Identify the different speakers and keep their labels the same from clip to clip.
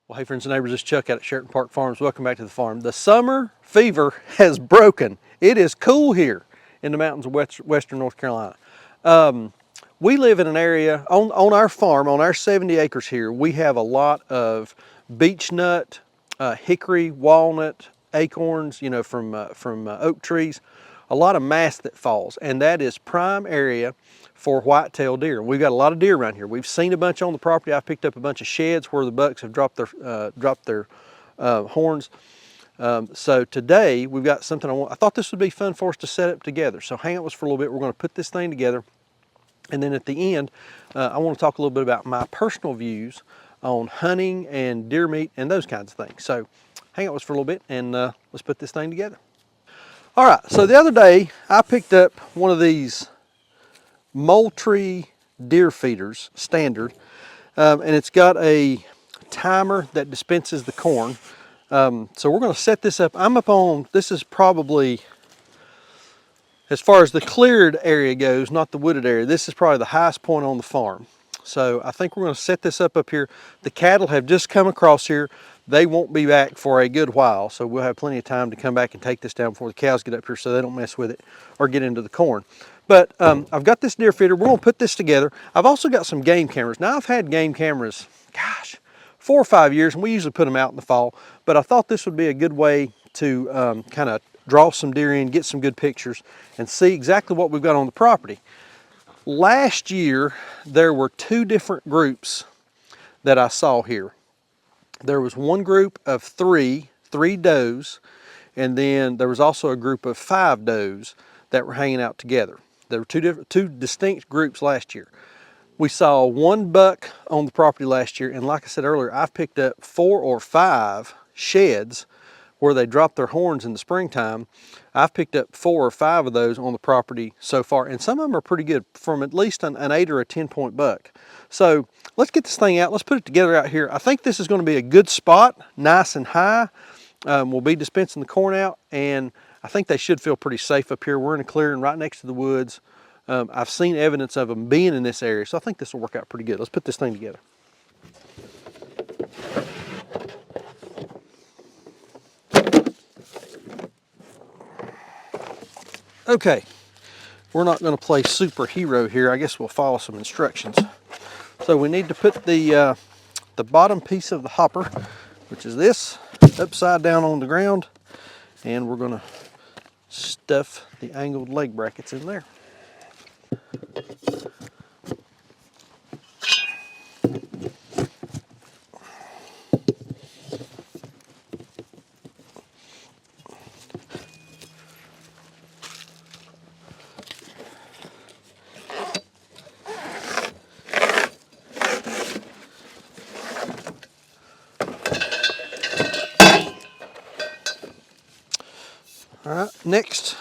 Speaker 1: Well, hey friends and neighbors, this is Chuck out at Sheraton Park Farms. Welcome back to the farm. The summer fever has broken. It is cool here in the mountains of western North Carolina. We live in an area, on our farm, on our 70 acres here, we have a lot of beech nut, hickory, walnut, acorns, you know, from oak trees. A lot of mass that falls, and that is prime area for white-tailed deer. We've got a lot of deer around here. We've seen a bunch on the property. I've picked up a bunch of sheds where the bucks have dropped their horns. So today we've got something I thought this would be fun for us to set up together. So hang out with us for a little bit. We're going to put this thing together, and then at the end, I want to talk a little bit about my personal views on hunting and deer meat and those kinds of things. So hang out with us for a little bit, and let's put this thing together. All right. So the other day I picked up one of these Moultrie deer feeders, standard, and it's got a timer that dispenses the corn. So we're going to set this up. I'm up on, this is probably, as far as the cleared area goes, not the wooded area, this is probably the highest point on the farm. So I think we're going to set this up here. The cattle have just come across here. They won't be back for a good while, so we'll have plenty of time to come back and take this down before the cows get up here so they don't mess with it or get into the corn. But I've got this deer feeder. We're going to put this together. I've also got some game cameras. Now, I've had game cameras, gosh, 4 or 5 years, and we usually put them out in the fall. But I thought this would be a good way to kind of draw some deer in, get some good pictures, and see exactly what we've got on the property. Last year, there were 2 different groups that I saw here. There was one group of three does, and then there was also a group of 5 does that were hanging out together. There were two distinct groups last year. We saw 1 buck on the property last year, and like I said earlier, I've picked up 4 or 5 sheds where they drop their horns in the springtime. I've picked up 4 or 5 of those on the property so far, and some of them are pretty good, from at least an 8 or a 10-point buck. So let's get this thing out. Let's put it together out here. I think this is going to be a good spot, nice and high. We'll be dispensing the corn out, and I think they should feel pretty safe up here. We're in a clearing right next to the woods. I've seen evidence of them being in this area, so I think this will work out pretty good. Let's put this thing together. Okay, we're not going to play superhero here. I guess we'll follow some instructions. So we need to put the bottom piece of the hopper, which is this, upside down on the ground, and we're going to stuff the angled leg brackets in there. All right, next,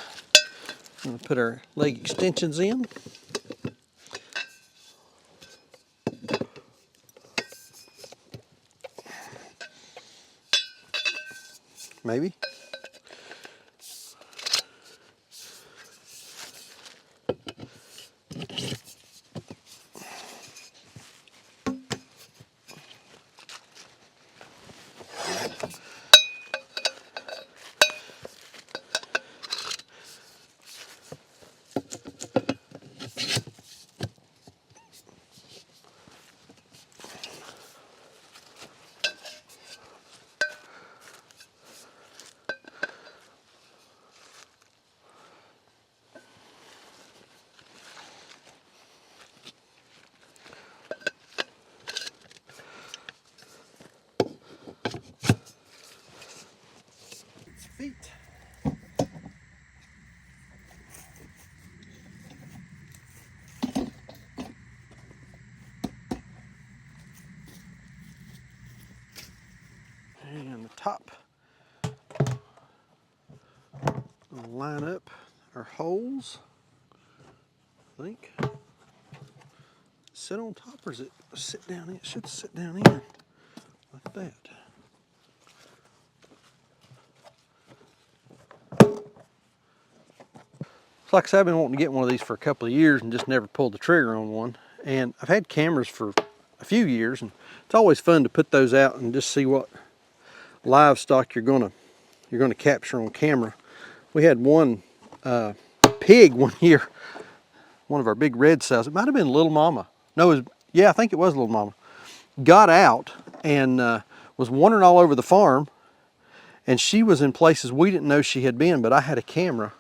Speaker 1: I'm going to put our leg extensions in. Maybe. Feet. And the top. We'll line up our holes. I think. Sit on top, or is it sit down in? It should sit down in like that. Like I said, I've been wanting to get one of these for a couple of years and just never pulled the trigger on one. And I've had cameras for a few years, and it's always fun to put those out and just see what livestock you're gonna capture on camera. We had one pig one year, one of our big red sows. It might have been Little Mama. No, yeah, I think it was Little Mama. Got out and was wandering all over the farm, and she was in places we didn't know she had been, but I had a camera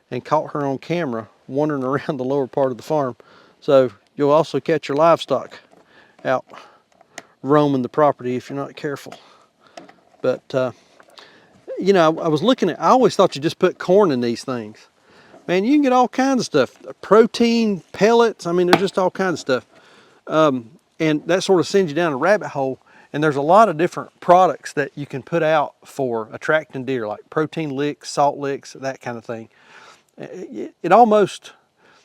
Speaker 1: and caught her on camera wandering around the lower part of the farm. So you'll also catch your livestock out roaming the property if you're not careful. But you know, I was looking at, I always thought you just put corn in these things. Man, you can get all kinds of stuff. Protein, pellets, I mean, there's just all kinds of stuff. And that sort of sends you down a rabbit hole. And there's a lot of different products that you can put out for attracting deer, like protein licks, salt licks, that kind of thing. It almost,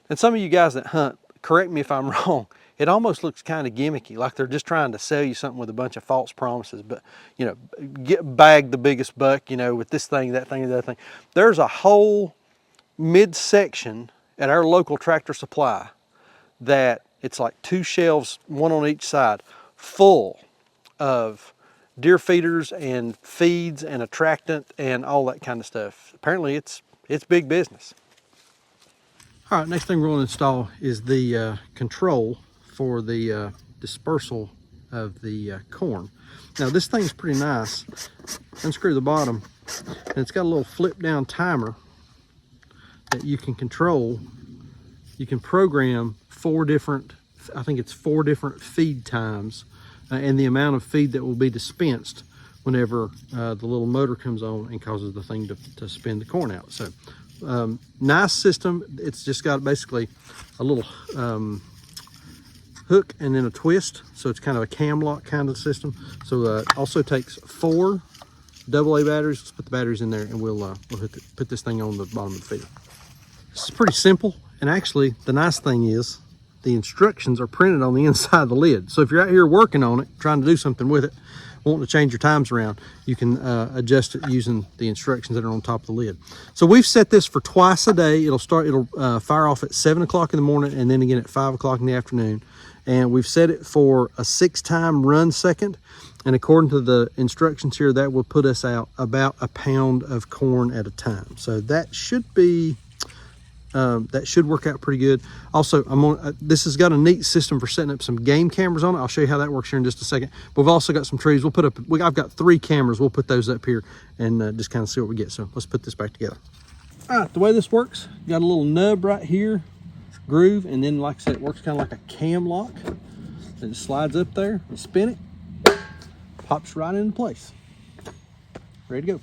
Speaker 1: and some of you guys that hunt, correct me if I'm wrong, it almost looks kind of gimmicky, like they're just trying to sell you something with a bunch of false promises. But, you know, bag the biggest buck, you know, with this thing, that thing, and that thing. There's a whole midsection at our local Tractor Supply that it's like 2 shelves, one on each side, full of deer feeders and feeds and attractant and all that kind of stuff. Apparently it's big business. All right, next thing we're going to install is the control for the dispersal of the corn. Now this thing's pretty nice. Unscrew the bottom, and it's got a little flip down timer that you can control. You can program 4 different, I think it's 4 different feed times and the amount of feed that will be dispensed whenever the little motor comes on and causes the thing to spin the corn out. So nice system. It's just got basically a little hook and then a twist. So it's kind of a cam lock kind of system. So it also takes 4 AA batteries. Let's put the batteries in there and we'll put this thing on the bottom of the feeder. This is pretty simple. And actually the nice thing is the instructions are printed on the inside of the lid. So if you're out here working on it, trying to do something with it, wanting to change your times around, you can adjust it using the instructions that are on top of the lid. So we've set this for twice a day. It'll fire off at 7 o'clock in the morning and then again at 5 o'clock in the afternoon. And we've set it for a 6-time run second. And according to the instructions here, that will put us out about a pound of corn at a time. So that should be, that should work out pretty good. Also, this has got a neat system for setting up some game cameras on it. I'll show you how that works here in just a second. But we've also got some trees. I've got 3 cameras. We'll put those up here and just kind of see what we get. So let's put this back together. All right, the way this works, you got a little nub right here, groove, and then like I said, it works kind of like a cam lock. It just slides up there, you spin it, pops right into place. Ready to go.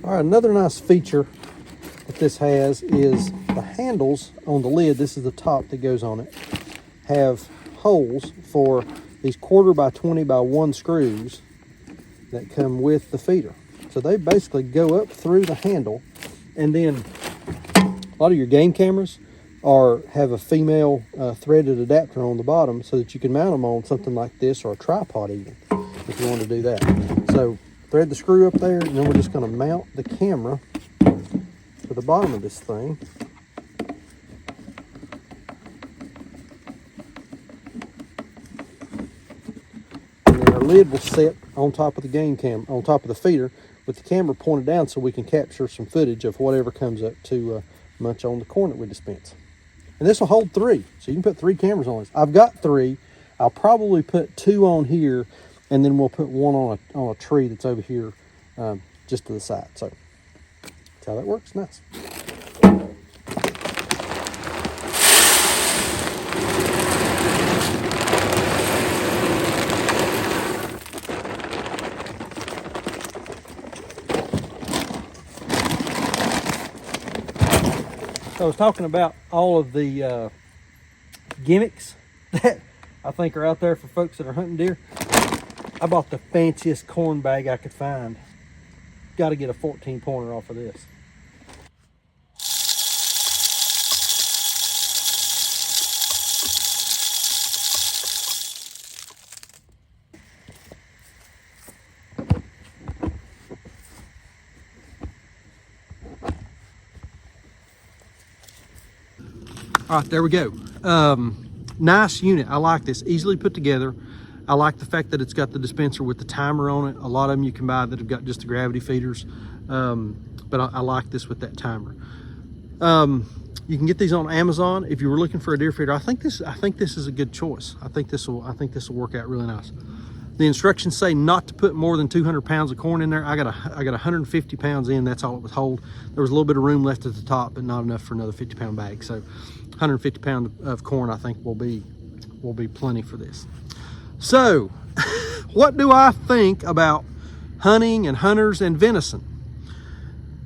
Speaker 1: All right, another nice feature that this has is the handles on the lid. This is the top that goes on it, have holes for these 1/4 by 20 by 1 screws that come with the feeder. So they basically go up through the handle, and then a lot of your game cameras have a female threaded adapter on the bottom so that you can mount them on something like this or a tripod even if you want to do that. So thread the screw up there, and then we're just going to mount the camera to the bottom of this thing. And then our lid will sit on top of the on top of the feeder with the camera pointed down so we can capture some footage of whatever comes up to munch on the corn that we dispense. And this will hold 3, so you can put 3 cameras on this. I've got 3. I'll probably put 2 on here, and then we'll put 1 on a tree that's over here just to the side. So that's how that works. Nice. So I was talking about all of the gimmicks that I think are out there for folks that are hunting deer. I bought the fanciest corn bag I could find. Got to get a 14-pointer off of this. All right, there we go. Nice unit. I like this. Easily put together. I like the fact that it's got the dispenser with the timer on it. A lot of them you can buy that have got just the gravity feeders. But I like this with that timer. You can get these on Amazon. If you were looking for a deer feeder, I think this is a good choice. I think this will work out really nice. The instructions say not to put more than 200 pounds of corn in there. I got 150 pounds in. That's all it would hold. There was a little bit of room left at the top, but not enough for another 50-pound bag. So 150 pounds of corn, I think, will be plenty for this. So what do I think about hunting and hunters and venison?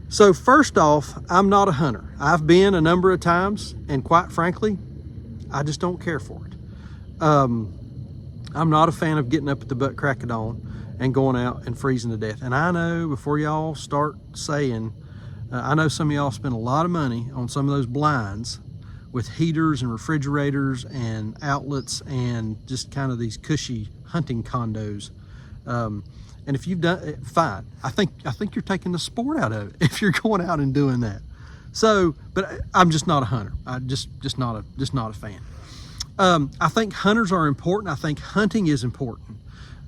Speaker 1: So first off, I'm not a hunter. I've been a number of times, and quite frankly, I just don't care for it. I'm not a fan of getting up at the butt crack of dawn and going out and freezing to death. And I know, before y'all start saying, I know some of y'all spend a lot of money on some of those blinds with heaters and refrigerators and outlets and just kind of these cushy hunting condos. And if you've done it, fine. I think you're taking the sport out of it if you're going out and doing that. So, but I'm just not a hunter. I just not a fan. I think hunters are important. I think hunting is important.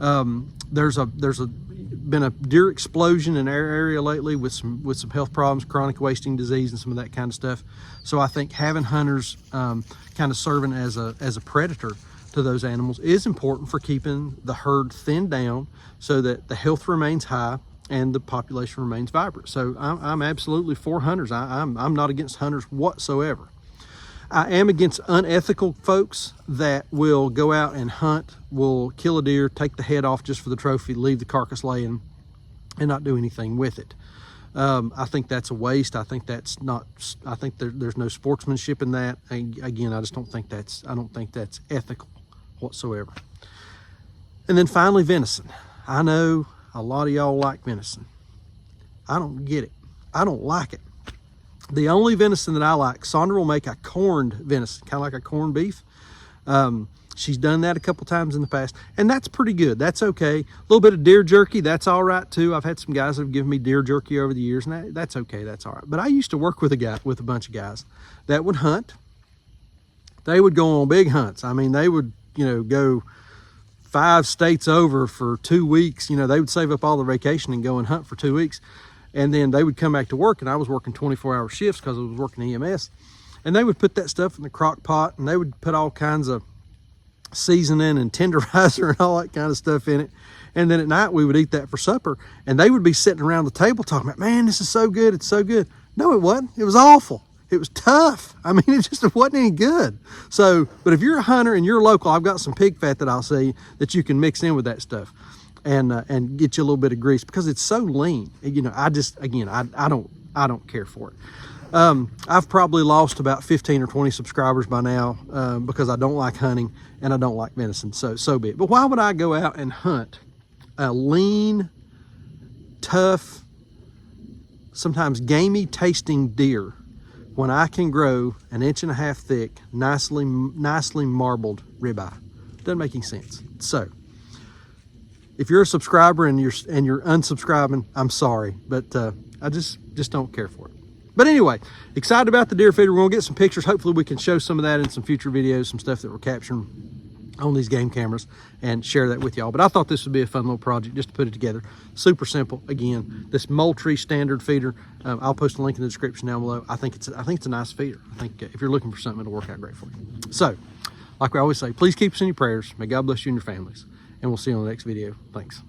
Speaker 1: There's been a deer explosion in our area lately with some health problems, chronic wasting disease, and some of that kind of stuff. So I think having hunters kind of serving as a predator to those animals is important for keeping the herd thinned down so that the health remains high and the population remains vibrant. So I'm absolutely for hunters. I'm not against hunters whatsoever. I am against unethical folks that will go out and hunt, will kill a deer, take the head off just for the trophy, leave the carcass laying, and not do anything with it. I think that's a waste. I think that's not. I think there's no sportsmanship in that. And again, I just don't think that's. I don't think that's ethical whatsoever. And then finally, venison. I know a lot of y'all like venison. I don't get it. I don't like it. The only venison that I like, Sandra will make a corned venison, kind of like a corned beef. She's done that a couple times in the past, and that's pretty good. That's okay. A little bit of deer jerky, that's all right too. I've had some guys that have given me deer jerky over the years, and that's okay, that's all right. But I used to work with a bunch of guys that would hunt. They would go on big hunts. I mean, they would, go 5 states over for 2 weeks. They would save up all their vacation and go and hunt for 2 weeks. And then they would come back to work, and I was working 24-hour shifts because I was working EMS. And they would put that stuff in the crock pot, and they would put all kinds of seasoning and tenderizer and all that kind of stuff in it. And then at night we would eat that for supper, and they would be sitting around the table talking about, man, this is so good, it's so good. No, it wasn't. It was awful. It was tough. I mean, it just wasn't any good. So, but if you're a hunter and you're local, I've got some pig fat that I'll see that you can mix in with that stuff. And get you a little bit of grease because it's so lean. I don't care for it. I've probably lost about 15 or 20 subscribers by now because I don't like hunting and I don't like venison. So be it. But why would I go out and hunt a lean, tough, sometimes gamey tasting deer when I can grow 1.5 inches thick, nicely marbled ribeye? Doesn't make any sense. So, if you're a subscriber and you're unsubscribing, I'm sorry, but I just don't care for it. But anyway, excited about the deer feeder. We're gonna get some pictures. Hopefully we can show some of that in some future videos, some stuff that we're capturing on these game cameras, and share that with y'all. But I thought this would be a fun little project just to put it together. Super simple. Again, this Moultrie standard feeder. I'll post a link in the description down below. I think it's a nice feeder. I think if you're looking for something, it'll work out great for you. So, like we always say, please keep us in your prayers. May God bless you and your families. And we'll see you on the next video. Thanks.